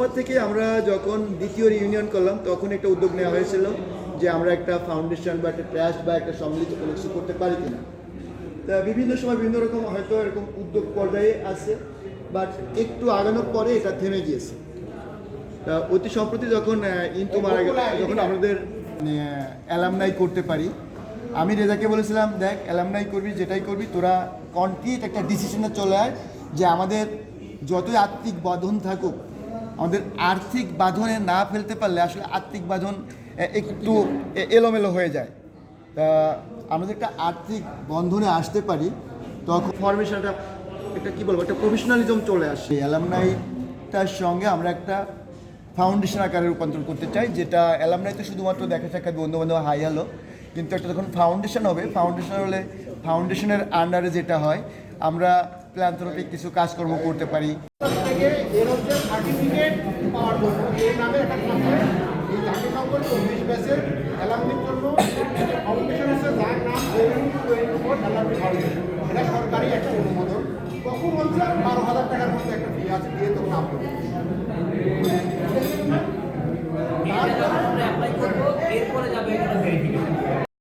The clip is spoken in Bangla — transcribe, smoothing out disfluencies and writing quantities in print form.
পর থেকে আমরা যখন দ্বিতীয় রিউনিয়ন করলাম তখন একটা উদ্যোগ নেওয়া হয়েছিল যে আমরা একটা ফাউন্ডেশন বা একটা ট্রাস্ট বা একটা সম্মিলিত কোনো কিছু করতে পারি কিনা। তা বিভিন্ন সময় বিভিন্ন রকম হয়তো এরকম উদ্যোগ পর্যায়ে আছে, বাট একটু আগানোর পরে এটা থেমে গিয়েছে। তা অতি সম্প্রতি যখন ইন্তু মারা গেল, যখন আমাদের অ্যালামনাই করতে পারি, আমি রেজাকে বলেছিলাম, দেখ অ্যালামনাই করবি, যেটাই করবি তোরা কনক্রিট একটা ডিসিশনে চলে আয় যে আমাদের যতই আর্থিক বাঁধন থাকুক, আমাদের আর্থিক বাঁধনে না ফেলতে পারলে আসলে আর্থিক বাঁধন একটু এলোমেলো হয়ে যায়। তা আমাদের একটা আর্থিক বন্ধনে আসতে পারি, তখন ফরমেশনটা একটা কী বলবো, একটা প্রফেশনালিজম চলে আসে। অ্যালামনাইটার সঙ্গে আমরা একটা ফাউন্ডেশন আকারে রূপান্তর করতে চাই, যেটা অ্যালামনাইতে শুধুমাত্র দেখা সাক্ষাৎ বন্ধুবান্ধব হাই হলো, কিন্তু একটা যখন ফাউন্ডেশন হবে, ফাউন্ডেশন হলে ফাউন্ডেশনের আন্ডারে যেটা হয় আমরা প্ল্যান্থ্রপিক কিছু কাজকর্ম করতে পারি। সার্টিফিকেট পাওয়ার জন্য এই নামে একটা থাকে, এই 4 নম্বর 24 ব্যাচের অ্যালামনির জন্য ফাউন্ডেশন আছে, যার নাম অ্যালামনি ফাউন্ডেশন। এটা সরকারি একটা অনুমোদন। তখন বলছে 12,000 টাকার মধ্যে একটা ফি আছে, দিয়ে তখন আপলোড